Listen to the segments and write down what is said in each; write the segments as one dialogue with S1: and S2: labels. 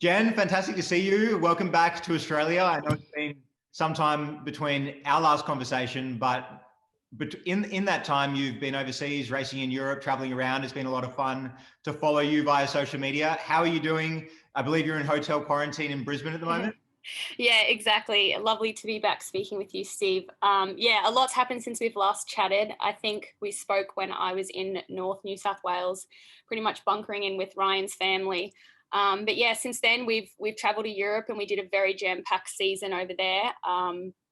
S1: Jen, fantastic to see you. Welcome back to Australia. I know it's been some time between our last conversation, but in that time you've been overseas, racing in Europe, traveling around. It's been a lot of fun to follow you via social media. How are you doing? I believe you're in hotel quarantine in Brisbane at the moment.
S2: Yeah, exactly. Lovely to be back speaking with you, Steve. Yeah, a lot's happened since we've last chatted. I think we spoke when I was in North New South Wales, pretty much bunkering in with Ryan's family. But yeah, since then we've travelled to Europe and we did a very jam-packed season over there.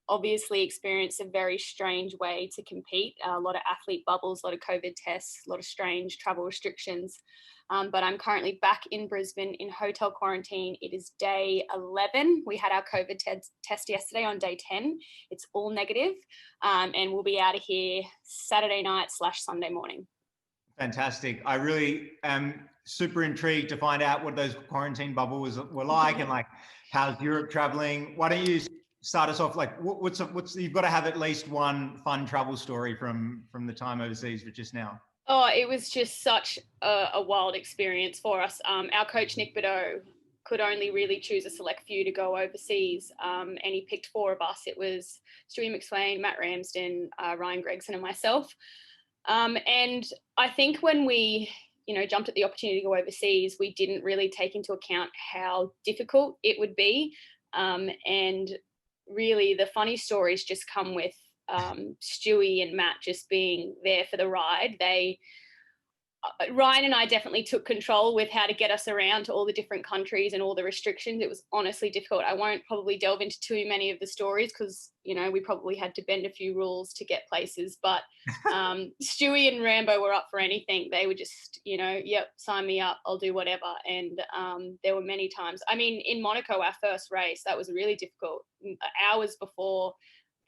S2: Obviously experienced a very strange way to compete. A lot of athlete bubbles, a lot of COVID tests, a lot of strange travel restrictions. But I'm currently back in Brisbane in hotel quarantine. It is day 11. We had our COVID test yesterday on day 10. It's all negative, and we'll be out of here Saturday night / Sunday morning.
S1: Fantastic. I really am super intrigued to find out what those quarantine bubbles were like and like how's Europe traveling. Why don't you start us off? Like, what's you've got to have at least one fun travel story from the time overseas, but just now.
S2: Oh, it was just such a wild experience for us. Our coach, Nick Bedeau, could only really choose a select few to go overseas, and he picked four of us. It was Stewie McSwain, Matt Ramsden, Ryan Gregson, and myself. And I think when we, jumped at the opportunity to go overseas, we didn't really take into account how difficult it would be. And really, the funny stories just come with Stewie and Matt just being there for the ride. Ryan and I definitely took control with how to get us around to all the different countries and all the restrictions. It was honestly difficult. I won't probably delve into too many of the stories because, we probably had to bend a few rules to get places. But Stewie and Rambo were up for anything. They were just, yep, sign me up. I'll do whatever. And there were many times. I mean, in Monaco, our first race, that was really difficult. Hours before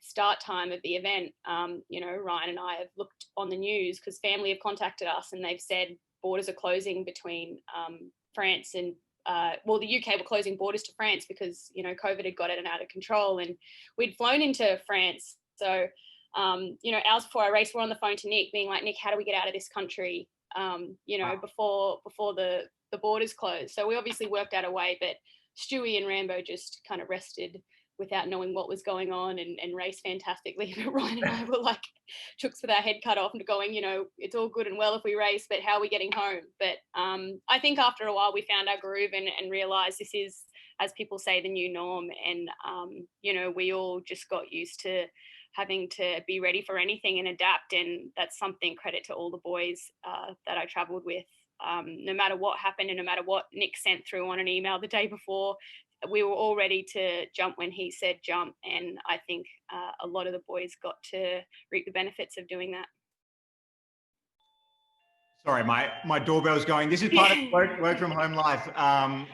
S2: start time of the event, Ryan and I have looked on the news because family have contacted us and they've said borders are closing between France and the UK were closing borders to France because COVID had got it and out of control, and we'd flown into France. So hours before our race, we're on the phone to Nick, being like, Nick, how do we get out of this country? Before the borders closed. So we obviously worked out a way, but Stewie and Rambo just kind of rested without knowing what was going on and raced fantastically. But Ryan and I were like chooks with our head cut off and going, it's all good and well if we race, but how are we getting home? But I think after a while we found our groove and realised this is, as people say, the new norm. And, we all just got used to having to be ready for anything and adapt. And that's something credit to all the boys that I travelled with. No matter what happened and no matter what Nick sent through on an email the day before, we were all ready to jump when he said jump. And I think a lot of the boys got to reap the benefits of doing that.
S1: Sorry, my doorbell's going. This is part of work from home life,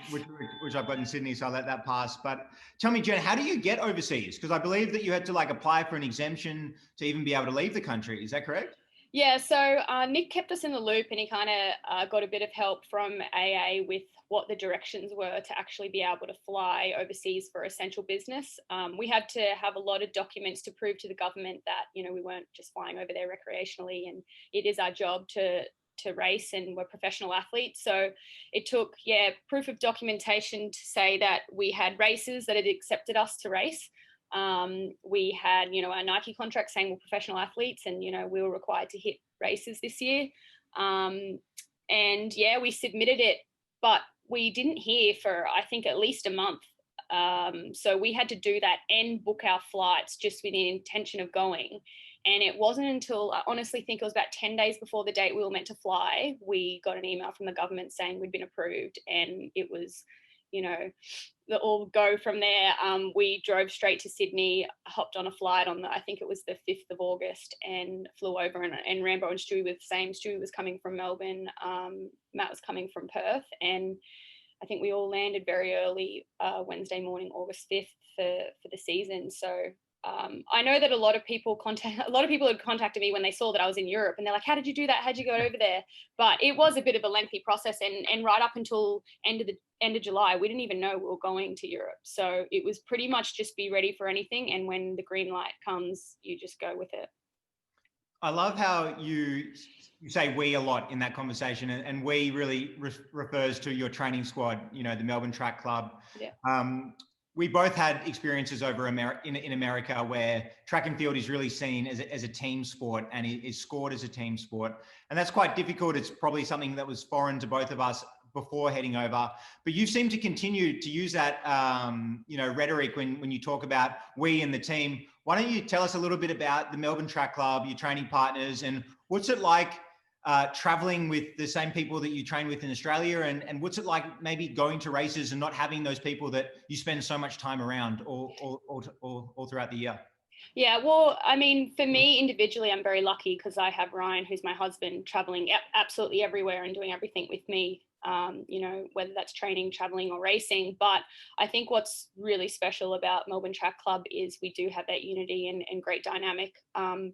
S1: which I've got in Sydney, so I'll let that pass. But tell me, Jen, how do you get overseas? Because I believe that you had to apply for an exemption to even be able to leave the country. Is that correct?
S2: Yeah, so Nick kept us in the loop and he kind of got a bit of help from AA with what the directions were to actually be able to fly overseas for essential business. We had to have a lot of documents to prove to the government that, we weren't just flying over there recreationally, and it is our job to race and we're professional athletes. So it took, proof of documentation to say that we had races that had accepted us to race. We had, our Nike contract saying we're professional athletes and, we were required to hit races this year. And we submitted it, but we didn't hear for, I think, at least a month. So we had to do that and book our flights just with the intention of going. And it wasn't until, I honestly think it was about 10 days before the date we were meant to fly, we got an email from the government saying we'd been approved. And it was, the all go from there. We drove straight to Sydney, hopped on a flight on I think it was the 5th of August, and flew over. And Rambo and Stewie were the same. Stewie was coming from Melbourne, Matt was coming from Perth, and I think we all landed very early Wednesday morning, August 5th for the season. So I know that a lot of people had contacted me when they saw that I was in Europe, and they're like, how did you do that? How'd you go over there? But it was a bit of a lengthy process, and right up until end of July, we didn't even know we were going to Europe. So it was pretty much just be ready for anything. And when the green light comes, you just go with it.
S1: I love how you say we a lot in that conversation, and we really refers to your training squad. You know, the Melbourne Track Club.
S2: Yeah.
S1: Um, we both had experiences over in America where track and field is really seen as a team sport and is scored as a team sport, and that's quite difficult. It's probably something that was foreign to both of us before heading over, but you seem to continue to use that rhetoric when you talk about we and the team. Why don't you tell us a little bit about the Melbourne Track Club, your training partners, and what's it like traveling with the same people that you train with in Australia, and what's it like maybe going to races and not having those people that you spend so much time around all throughout the year?
S2: Yeah, well, I mean, for me individually, I'm very lucky because I have Ryan, who's my husband, traveling absolutely everywhere and doing everything with me, whether that's training, traveling, or racing. But I think what's really special about Melbourne Track Club is we do have that unity and great dynamic.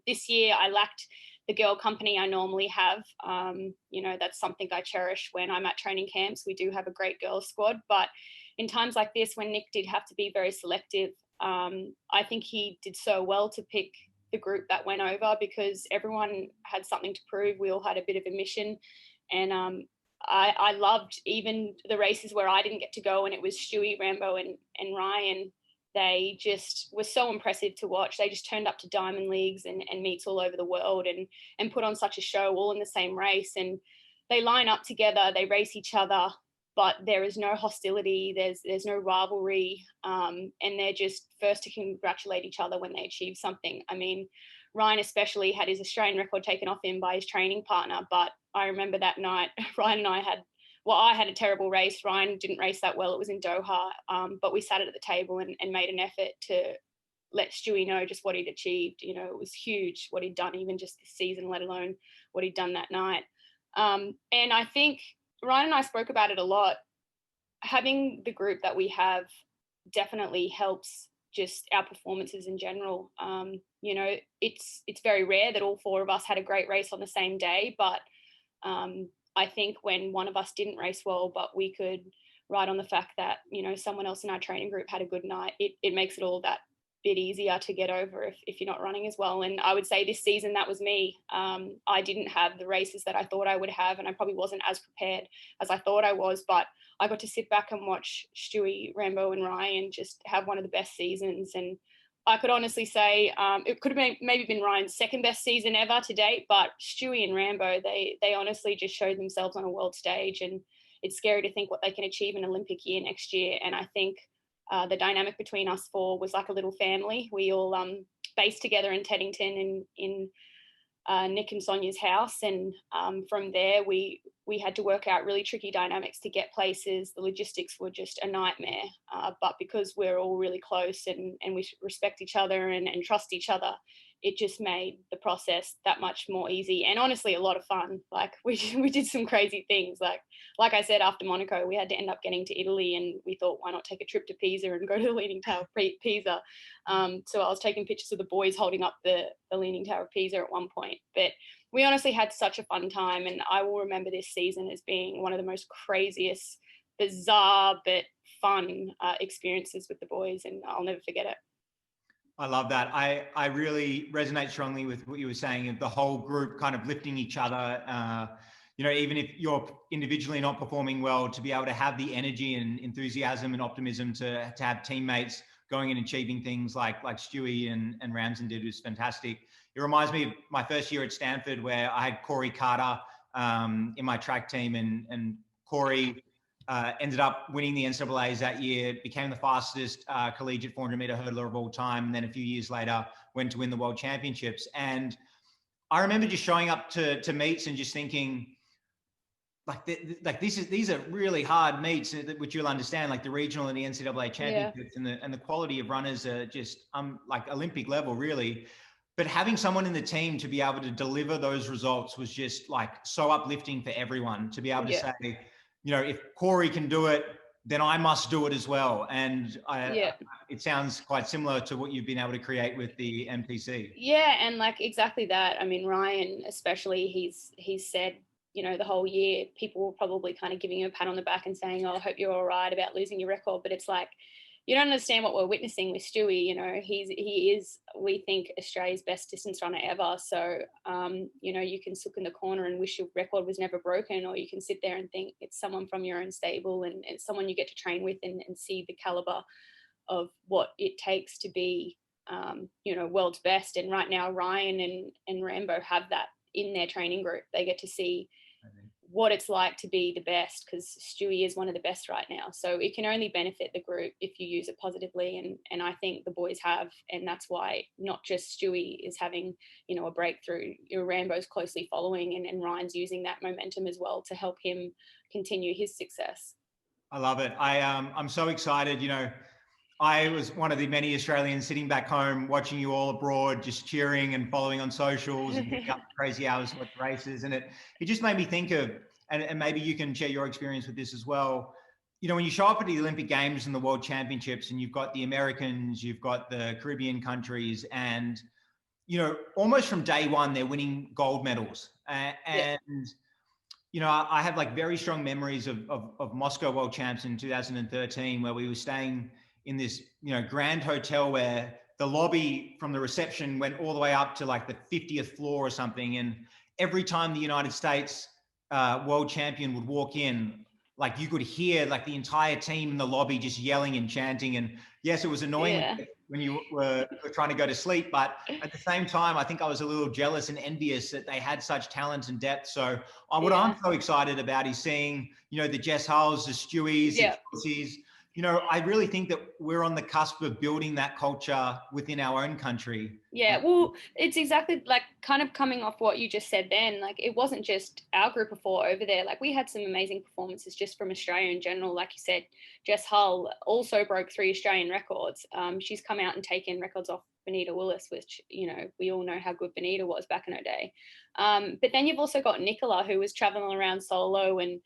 S2: This year, I lacked the girl company I normally have. That's something I cherish when I'm at training camps. We do have a great girls squad, but in times like this, when Nick did have to be very selective, I think he did so well to pick the group that went over because everyone had something to prove. We all had a bit of a mission. And I loved even the races where I didn't get to go and it was Stewie, Rambo, and Ryan. They just were so impressive to watch. They just turned up to Diamond Leagues and meets all over the world and put on such a show all in the same race. And they line up together, they race each other, but there is no hostility, there's no rivalry, and they're just first to congratulate each other when they achieve something. I mean, Ryan especially had his Australian record taken off him by his training partner, but I remember that night, Ryan and I had a terrible race. Ryan didn't race that well. It was in Doha, but we sat at the table and made an effort to let Stewie know just what he'd achieved. You know, it was huge what he'd done, even just this season, let alone what he'd done that night. And I think Ryan and I spoke about it a lot. Having the group that we have definitely helps just our performances in general. It's very rare that all four of us had a great race on the same day, but I think when one of us didn't race well, but we could ride on the fact that, someone else in our training group had a good night, it makes it all that bit easier to get over if you're not running as well. And I would say this season, that was me. I didn't have the races that I thought I would have, and I probably wasn't as prepared as I thought I was, but I got to sit back and watch Stewie, Rambo, and Ryan just have one of the best seasons. And I could honestly say it could have maybe been Ryan's second best season ever to date, but Stewie and Rambo, they honestly just showed themselves on a world stage, and it's scary to think what they can achieve in Olympic year next year. And I think the dynamic between us four was like a little family. We all based together in Teddington in Nick and Sonia's house, and from there we had to work out really tricky dynamics to get places. The logistics were just a nightmare, but because we're all really close and we respect each other and trust each other, it just made the process that much more easy and honestly a lot of fun. Like we did some crazy things. Like I said, after Monaco, we had to end up getting to Italy, and we thought, why not take a trip to Pisa and go to the Leaning Tower of Pisa? So I was taking pictures of the boys holding up the Leaning Tower of Pisa at one point. But we honestly had such a fun time, and I will remember this season as being one of the most craziest, bizarre but fun experiences with the boys, and I'll never forget it.
S1: I love that. I really resonate strongly with what you were saying of the whole group kind of lifting each other. Even if you're individually not performing well, to be able to have the energy and enthusiasm and optimism to have teammates going and achieving things like Stewie and Ramson did was fantastic. It reminds me of my first year at Stanford where I had Corey Carter in my track team, and Corey ended up winning the NCAAs that year, became the fastest collegiate 400-meter hurdler of all time, and then a few years later went to win the World Championships. And I remember just showing up to meets and just thinking, these are really hard meets, which you'll understand, like the regional and the NCAA championships, yeah. and the quality of runners are just like Olympic level, really. But having someone in the team to be able to deliver those results was just like so uplifting for everyone to be able to say, if Corey can do it, then I must do it as well. And it sounds quite similar to what you've been able to create with the MPC.
S2: Yeah, and like exactly that. I mean, Ryan especially, he's said, the whole year, people were probably kind of giving him a pat on the back and saying, oh, I hope you're all right about losing your record. But it's like, you don't understand what we're witnessing with Stewie. You know, he is, we think, Australia's best distance runner ever. So, you know, you can look in the corner and wish your record was never broken, or you can sit there and think it's someone from your own stable, and it's someone you get to train with, and see the caliber of what it takes to be, you know, world's best. And right now, Ryan and Rambo have that in their training group. They get to see what it's like to be the best, because Stewie is one of the best right now. So it can only benefit the group if you use it positively. And I think the boys have, and that's why not just Stewie is having, you know, a breakthrough. Rambo's closely following, and Ryan's using that momentum as well to help him continue his success.
S1: I love it. I'm so excited. You know, I was one of the many Australians sitting back home watching you all abroad, just cheering and following on socials and getting up crazy hours to watch races. And it just made me think of, and maybe you can share your experience with this as well. You know, when you show up at the Olympic Games and the World Championships, and you've got the Americans, you've got the Caribbean countries, and, you know, almost from day one, they're winning gold medals. You know, I have like very strong memories of Moscow World Champs in 2013, where we were staying in this, you know, grand hotel where the lobby from the reception went all the way up to like the 50th floor or something. And every time the United States world champion would walk in, like you could hear like the entire team in the lobby just yelling and chanting. And yes, it was annoying when you were trying to go to sleep, but at the same time, I think I was a little jealous and envious that they had such talent and depth. So what I'm so excited about is seeing, you know, the Jess Hulls, the Stewies, the Kelseys. You know, I really think that we're on the cusp of building that culture within our own country.
S2: Yeah, well, it's exactly like kind of coming off what you just said then. Like, it wasn't just our group of four over there. Like, we had some amazing performances just from Australia in general. Like you said, Jess Hull also broke 3 Australian records. She's come out and taken records off Benita Willis, which, you know, we all know how good Benita was back in her day. But then you've also got Nicola, who was traveling around solo and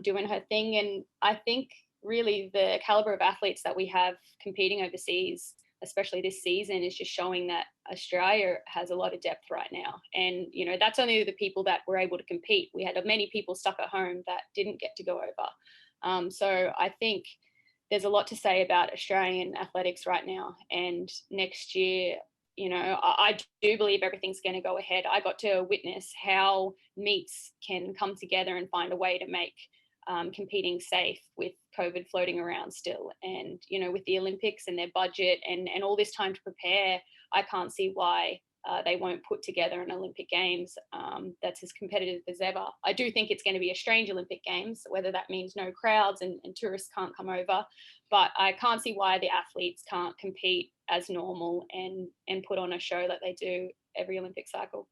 S2: doing her thing. And I think really the caliber of athletes that we have competing overseas, especially this season, is just showing that Australia has a lot of depth right now. And, you know, that's only the people that were able to compete. We had many people stuck at home that didn't get to go over. So I think there's a lot to say about Australian athletics right now. And next year, you know, I do believe everything's going to go ahead. I got to witness how meets can come together and find a way to make competing safe with COVID floating around still. And, you know, with the Olympics and their budget and all this time to prepare, I can't see why they won't put together an Olympic Games that's as competitive as ever. I do think it's going to be a strange Olympic Games, whether that means no crowds and tourists can't come over, but I can't see why the athletes can't compete as normal and put on a show that they do every Olympic cycle.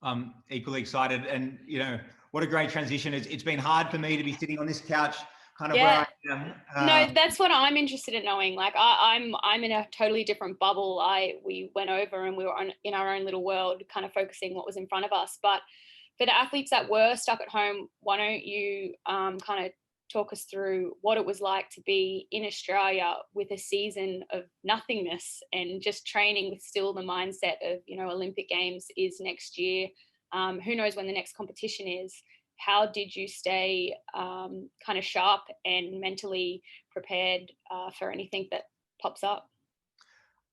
S1: I'm equally excited, and, you know, what a great transition. It's been hard for me to be sitting on this couch kind of where I am.
S2: No, that's what I'm interested in knowing. Like, I'm in a totally different bubble. We went over and we were in our own little world, kind of focusing what was in front of us. But for the athletes that were stuck at home, why don't you kind of talk us through what it was like to be in Australia with a season of nothingness and just training with still the mindset of, you know, Olympic Games is next year. Who knows when the next competition is? How did you stay kind of sharp and mentally prepared for anything that pops up?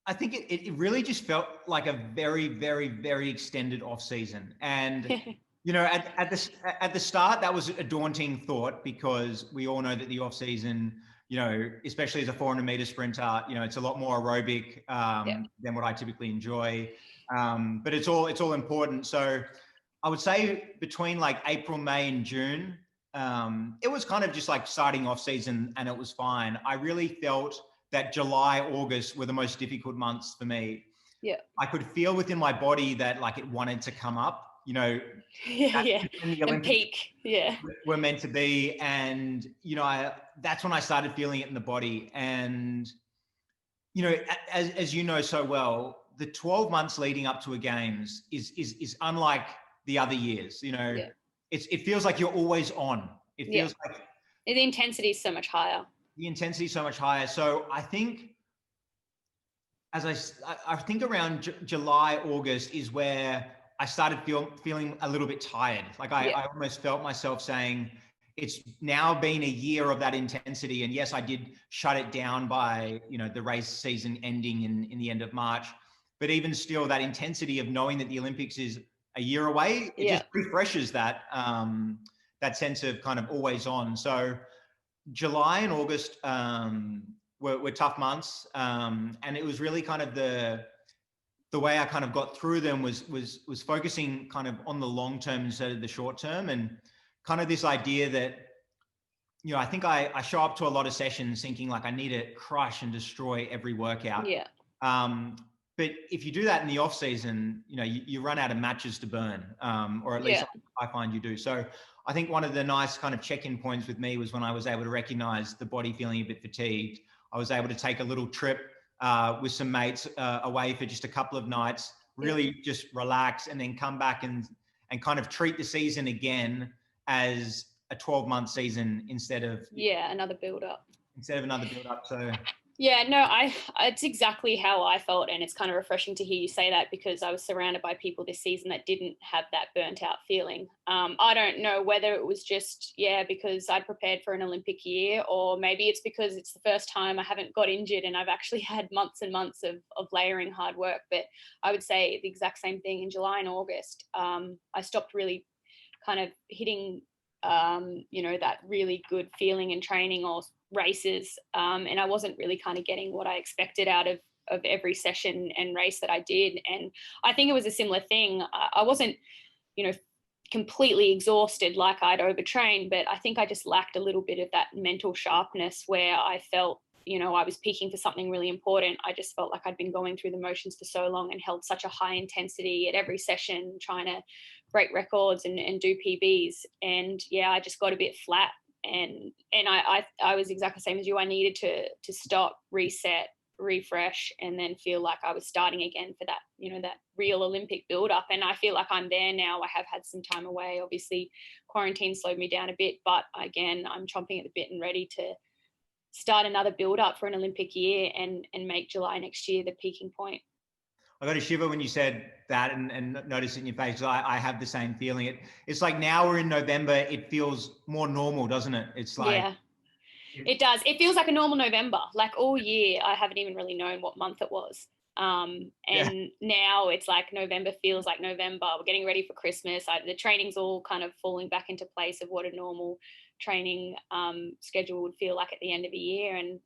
S1: I think it really just felt like a very, very, very extended off season. And, you know, at the start, that was a daunting thought, because we all know that the off season, you know, especially as a 400 meter sprinter, you know, it's a lot more aerobic than what I typically enjoy. But it's all important. So I would say between like April, May and June, it was kind of just like starting off season, and it was fine. I really felt that July, August were the most difficult months for me.
S2: Yeah.
S1: I could feel within my body that like it wanted to come up, you know,
S2: and peak. Yeah.
S1: Were meant to be. And, you know, that's when I started feeling it in the body. And, you know, as you know so well, the 12 months leading up to a games is unlike the other years. You know, it feels like you're always on. It feels like
S2: the intensity is so much higher.
S1: So I think I think around July, August is where I started feeling a little bit tired. Like I almost felt myself saying, it's now been a year of that intensity. And yes, I did shut it down by, the race season ending in the end of March. But even still, that intensity of knowing that the Olympics is a year away, it just refreshes that that sense of kind of always on. So July and August were tough months, and it was really kind of the way I kind of got through them was focusing kind of on the long term instead of the short term, and kind of this idea that, I think I show up to a lot of sessions thinking like I need to crush and destroy every workout.
S2: Yeah.
S1: But if you do that in the off season, you run out of matches to burn, or at least I find you do. So I think one of the nice kind of check-in points with me was when I was able to recognize the body feeling a bit fatigued. I was able to take a little trip with some mates away for just a couple of nights, really just relax, and then come back and kind of treat the season again as a 12-month season instead of
S2: another build up.
S1: So
S2: it's exactly how I felt, and it's kind of refreshing to hear you say that, because I was surrounded by people this season that didn't have that burnt out feeling. I don't know whether it was just because I'd prepared for an Olympic year, or maybe it's because it's the first time I haven't got injured and I've actually had months and months of layering hard work. But I would say the exact same thing in July and August. I stopped really kind of hitting that really good feeling in training or races, and I wasn't really kind of getting what I expected out of every session and race that I did. And I think it was a similar thing. I wasn't completely exhausted like I'd overtrained, but I think I just lacked a little bit of that mental sharpness where I felt I was peaking for something really important. I just felt like I'd been going through the motions for so long and held such a high intensity at every session, trying to break records and do PBs. And I just got a bit flat. And I was exactly the same as you. I needed to stop, reset, refresh, and then feel like I was starting again for that, that real Olympic build up. And I feel like I'm there now. I have had some time away. Obviously, quarantine slowed me down a bit, but again, I'm chomping at the bit and ready to start another build up for an Olympic year and make July next year the peaking point.
S1: I got a shiver when you said that, and notice it in your face. I have the same feeling. It's like now we're in November, it feels more normal, doesn't it? It's like
S2: it does. It feels like a normal November. Like all year, I haven't even really known what month it was. Now it's like November feels like November. We're getting ready for Christmas. The training's all kind of falling back into place of what a normal training schedule would feel like at the end of a year. And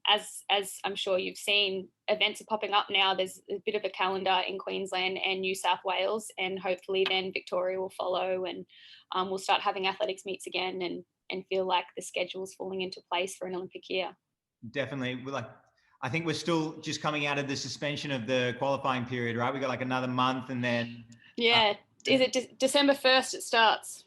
S2: as I'm sure you've seen, events are popping up now. There's a bit of a calendar in Queensland and New South Wales, and hopefully then Victoria will follow, and we'll start having athletics meets again and feel like the schedule's falling into place for an Olympic year.
S1: Definitely. I think we're still just coming out of the suspension of the qualifying period, right? We got like another month, and then
S2: is it December 1st it starts?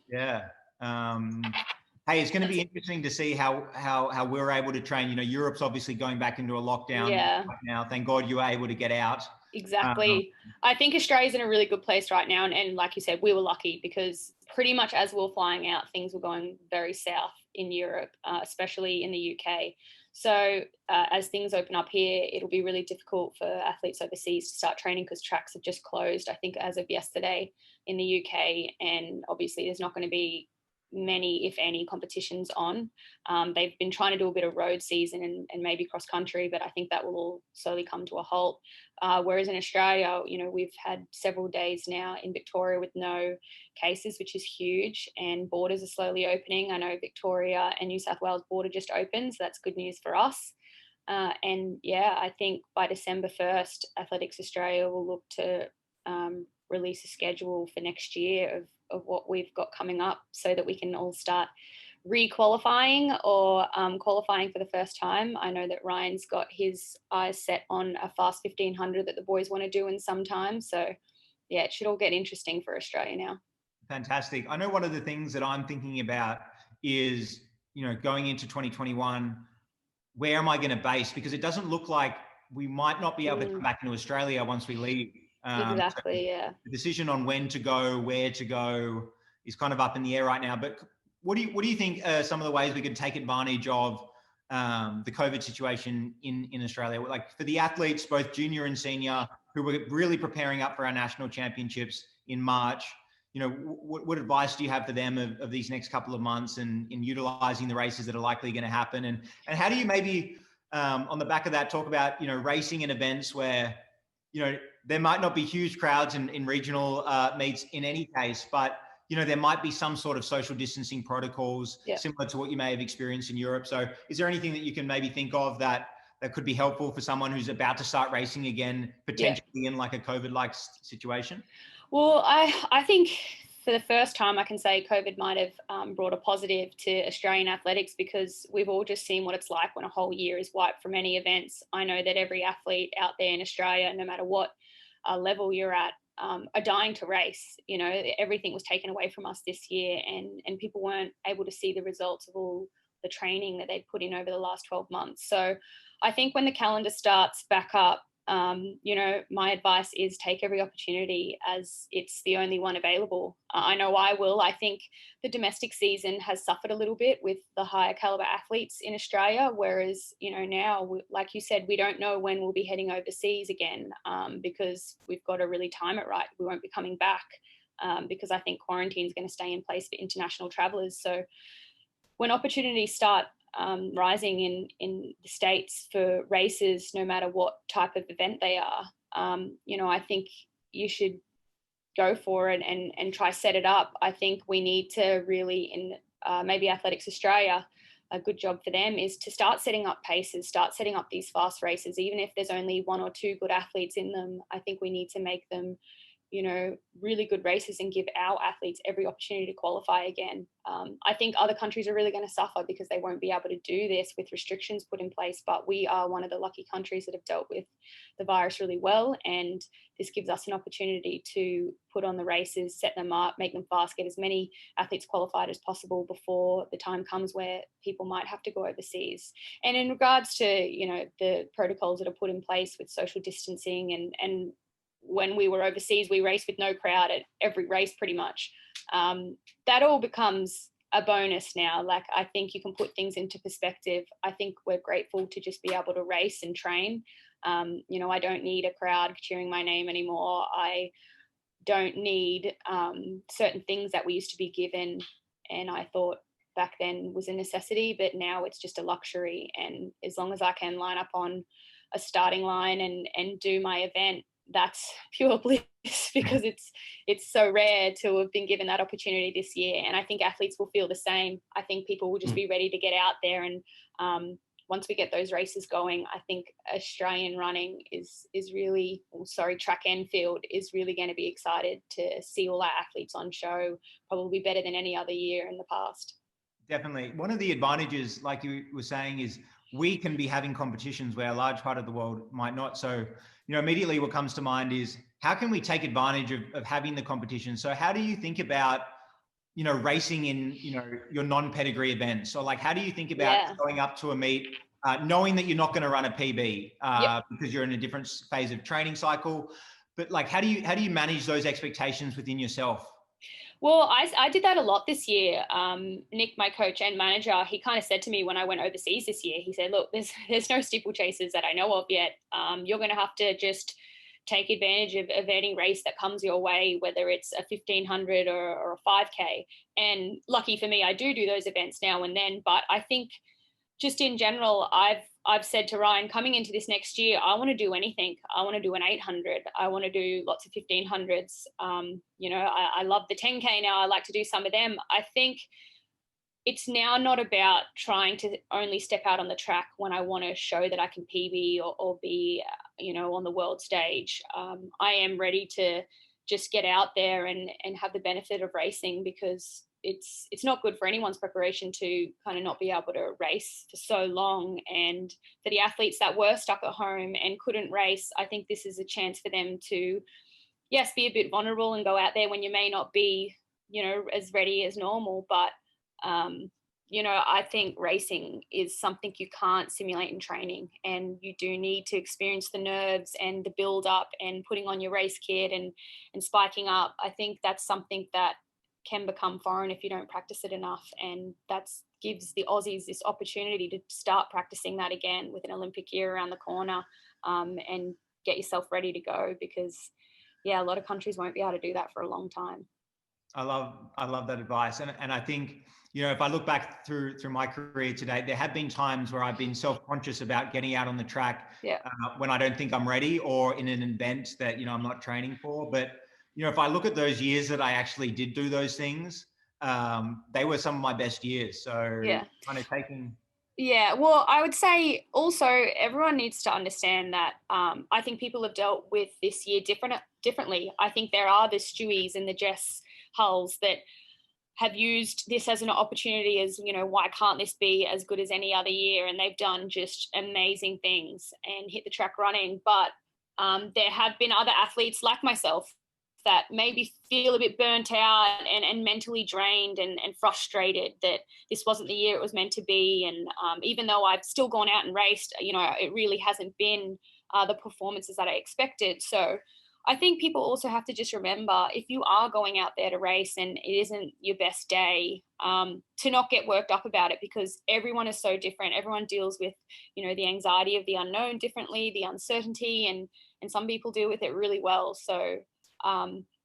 S1: Hey, it's going to be interesting to see how we're able to train. Europe's obviously going back into a lockdown right now. Thank God you were able to get out.
S2: Exactly. I think Australia's in a really good place right now. And like you said, we were lucky because pretty much as we were flying out, things were going very south in Europe, especially in the UK. So as things open up here, it'll be really difficult for athletes overseas to start training because tracks have just closed, I think, as of yesterday in the UK. And obviously there's not going to be many, if any, competitions on. They've been trying to do a bit of road season and maybe cross country, but I think that will all slowly come to a halt. Whereas in Australia, we've had several days now in Victoria with no cases, which is huge, and borders are slowly opening. I know Victoria and New South Wales border just opened, so that's good news for us. I think by December 1st, Athletics Australia will look to release a schedule for next year of what we've got coming up so that we can all start re-qualifying or qualifying for the first time. I know that Ryan's got his eyes set on a fast 1500 that the boys want to do in some time. So it should all get interesting for Australia now.
S1: Fantastic. I know one of the things that I'm thinking about is, going into 2021, where am I going to base? Because it doesn't look like we might not be able to come back into Australia once we leave.
S2: Exactly.
S1: The decision on when to go, where to go is kind of up in the air right now. But what do you think are some of the ways we could take advantage of the COVID situation in Australia? Like for the athletes, both junior and senior, who were really preparing up for our national championships in March, what advice do you have for them of these next couple of months and in utilizing the races that are likely going to happen? And how do you maybe, on the back of that, talk about, racing in events where, there might not be huge crowds in regional meets in any case, but, there might be some sort of social distancing protocols similar to what you may have experienced in Europe. So is there anything that you can maybe think of that could be helpful for someone who's about to start racing again, potentially in like a COVID-like situation?
S2: Well, I think for the first time, I can say COVID might have brought a positive to Australian athletics, because we've all just seen what it's like when a whole year is wiped from any events. I know that every athlete out there in Australia, no matter what level you're at, are dying to race. Everything was taken away from us this year, and people weren't able to see the results of all the training that they'd put in over the last 12 months. So I think when the calendar starts back up, my advice is take every opportunity, as it's the only one available. I know I will. I think the domestic season has suffered a little bit with the higher caliber athletes in Australia, whereas, now, like you said, we don't know when we'll be heading overseas again, because we've got to really time it right. We won't be coming back, because I think quarantine is going to stay in place for international travellers. So when opportunities start rising in the States for races, no matter what type of event they are, I think you should go for it and try set it up. I think we need to really, in maybe Athletics Australia, a good job for them is to start setting up paces, start setting up these fast races. Even if there's only one or two good athletes in them, I think we need to make them really good races and give our athletes every opportunity to qualify again. I think other countries are really going to suffer because they won't be able to do this with restrictions put in place, but we are one of the lucky countries that have dealt with the virus really well, and this gives us an opportunity to put on the races, set them up, make them fast, get as many athletes qualified as possible before the time comes where people might have to go overseas. And in regards to, the protocols that are put in place with social distancing and when we were overseas, we raced with no crowd at every race pretty much. That all becomes a bonus now. Like, I think you can put things into perspective. I think we're grateful to just be able to race and train. I don't need a crowd cheering my name anymore. I don't need certain things that we used to be given, and I thought back then was a necessity, but now it's just a luxury. And as long as I can line up on a starting line and do my event, that's pure bliss, because it's so rare to have been given that opportunity this year. And I think athletes will feel the same. I think people will just be ready to get out there, and once we get those races going, I think Australian running track and field is really going to be excited to see all our athletes on show, probably better than any other year in the past.
S1: Definitely. One of the advantages, like you were saying, is we can be having competitions where a large part of the world might not. So, immediately what comes to mind is, how can we take advantage of having the competition? So how do you think about, racing in, your non-pedigree events? So like, how do you think about going up to a meet, knowing that you're not going to run a PB because you're in a different phase of training cycle? But like, how do you manage those expectations within yourself?
S2: Well, I did that a lot this year. Nick, my coach and manager, he kind of said to me when I went overseas this year, he said, look, there's no steeplechasers that I know of yet. You're going to have to just take advantage of any race that comes your way, whether it's a 1500 or a 5K. And lucky for me, I do those events now and then. But I think just in general, I've said to Ryan, coming into this next year, I want to do anything. I want to do an 800. I want to do lots of 1500s. I love the 10K now. I like to do some of them. I think it's now not about trying to only step out on the track when I want to show that I can PB or be, on the world stage. I am ready to just get out there and have the benefit of racing, because it's not good for anyone's preparation to kind of not be able to race for so long. And for the athletes that were stuck at home and couldn't race, I think this is a chance for them to, yes, be a bit vulnerable and go out there when you may not be, as ready as normal. But, I think racing is something you can't simulate in training, and you do need to experience the nerves and the build up and putting on your race kit and spiking up. I think that's something that can become foreign if you don't practice it enough, and that gives the Aussies this opportunity to start practicing that again with an Olympic year around the corner, and get yourself ready to go, because a lot of countries won't be able to do that for a long time.
S1: I love that advice. And I think, you know, if I look back through my career today, there have been times where I've been self-conscious about getting out on the track
S2: Yeah.
S1: when I don't think I'm ready, or in an event that, you know, I'm not training for. But, you know, if I look at those years that I actually did do those things, they were some of my best years. So
S2: Yeah.
S1: kind of taking.
S2: Yeah, well, I would say also everyone needs to understand that I think people have dealt with this year differently. I think there are the Stewies and the Jess Hulls that have used this as an opportunity, as, you know, why can't this be as good as any other year? And they've done just amazing things and hit the track running. But there have been other athletes like myself that maybe feel a bit burnt out and mentally drained and frustrated that this wasn't the year it was meant to be. And even though I've still gone out and raced, you know, it really hasn't been the performances that I expected. So I think people also have to just remember, if you are going out there to race and it isn't your best day, to not get worked up about it, because everyone is so different. Everyone deals with, you know, the anxiety of the unknown differently, the uncertainty, and some people deal with it really well. So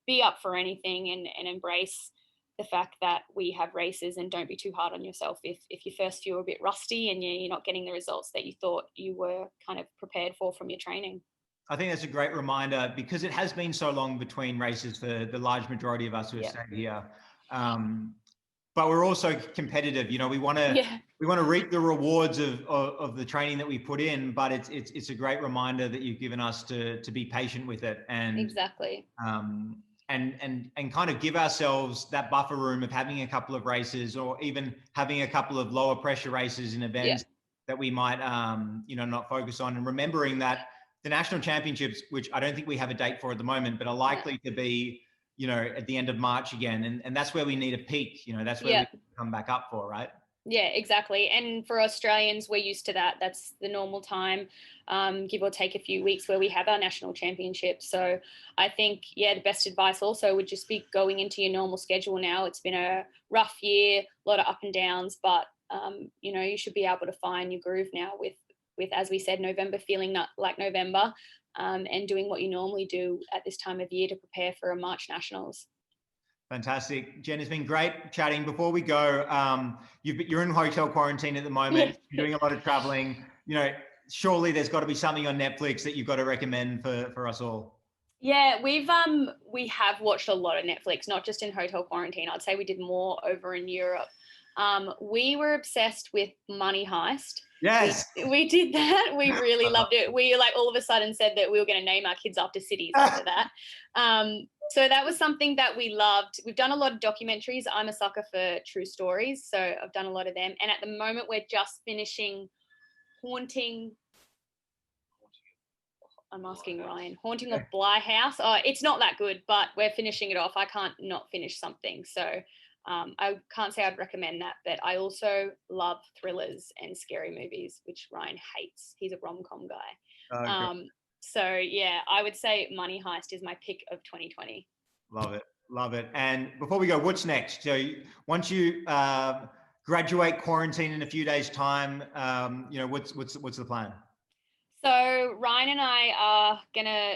S2: be up for anything and embrace the fact that we have races, and don't be too hard on yourself if you first feel a bit rusty and you're not getting the results that you thought you were kind of prepared for your training.
S1: I think that's a great reminder, because it has been so long between races for the large majority of us who have stayed here. But we're also competitive. You know, we want to reap the rewards of the training that we put in. But it's a great reminder that you've given us to be patient with it, and
S2: exactly.
S1: And kind of give ourselves that buffer room of having a couple of races, or even having a couple of lower pressure races in events that we might you know, not focus on, and remembering that the national championships, which I don't think we have a date for at the moment, but are likely to be, you know, at the end of March again. And that's where we need a peak, you know, that's where we come back up for, right?
S2: Yeah, exactly. And for Australians, we're used to that. That's the normal time, give or take a few weeks, where we have our national championships. So I think, the best advice also would just be going into your normal schedule now. It's been a rough year, a lot of up and downs, but, you know, you should be able to find your groove now with, as we said, November feeling not like November, and doing what you normally do at this time of year to prepare for a March Nationals.
S1: Fantastic. Jen, it's been great chatting. Before we go, you're in hotel quarantine at the moment, you're doing a lot of traveling. You know, surely there's got to be something on Netflix that you've got to recommend for us all.
S2: Yeah, we have watched a lot of Netflix, not just in hotel quarantine. I'd say we did more over in Europe. We were obsessed with Money Heist.
S1: Yes.
S2: We did that. We really loved it. We like all of a sudden said that we were going to name our kids after cities after that. So that was something that we loved. We've done a lot of documentaries. I'm a sucker for true stories, so I've done a lot of them. And at the moment, we're just finishing Haunting. I'm asking Ryan. Haunting of Bly House. It's not that good, but we're finishing it off. I can't not finish something. So I can't say I'd recommend that, but I also love thrillers and scary movies, which Ryan hates. He's a rom-com guy. So yeah, I would say Money Heist is my pick of 2020.
S1: Love it. Love it. And before we go, what's next? So once you graduate quarantine in a few days' time, you know, what's the plan?
S2: So Ryan and I are gonna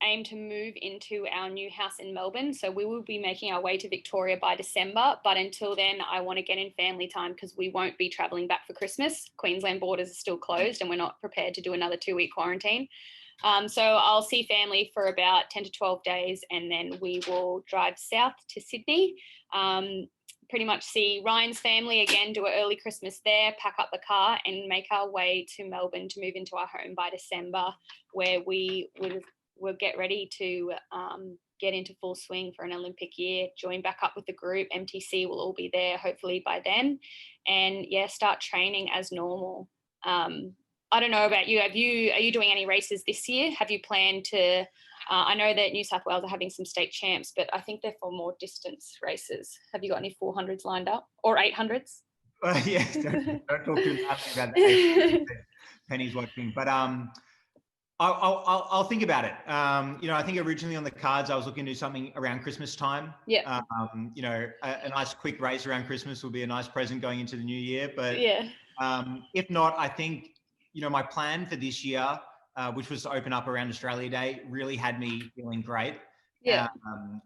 S2: aim to move into our new house in Melbourne. So we will be making our way to Victoria by December. But until then, I want to get in family time, because we won't be traveling back for Christmas. Queensland borders are still closed and we're not prepared to do another 2-week quarantine. So I'll see family for about 10 to 12 days, and then we will drive south to Sydney, pretty much see Ryan's family again, do an early Christmas there, pack up the car and make our way to Melbourne to move into our home by December, where we will get ready to get into full swing for an Olympic year, join back up with the group. MTC will all be there hopefully by then, and start training as normal. I don't know about you. Are you doing any races this year? Have you planned to? I know that New South Wales are having some state champs, but I think they're for more distance races. Have you got any 400s lined up, or 800s?
S1: Yes, don't talk too much about that. Penny's watching, but I'll think about it. You know, I think originally on the cards I was looking to do something around Christmas time.
S2: Yeah.
S1: You know, a nice quick race around Christmas will be a nice present going into the new year. But if not, I think, you know, my plan for this year, which was to open up around Australia Day, really had me feeling great.
S2: Yeah.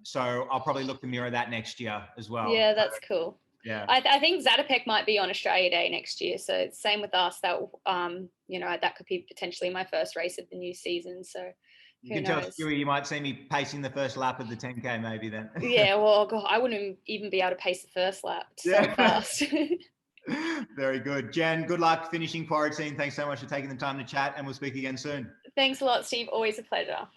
S1: So I'll probably look to mirror that next year as well.
S2: Yeah, that's cool.
S1: Yeah.
S2: I think Zatopek might be on Australia Day next year. So same with us. That that could be potentially my first race of the new season. So
S1: You
S2: who
S1: can tell
S2: knows?
S1: Stewie, you might see me pacing the first lap of the 10K maybe then.
S2: Yeah, well, God, I wouldn't even be able to pace the first lap. It's so fast.
S1: Very good. Jen, good luck finishing quarantine. Thanks so much for taking the time to chat, and we'll speak again soon.
S2: Thanks a lot, Steve. Always a pleasure.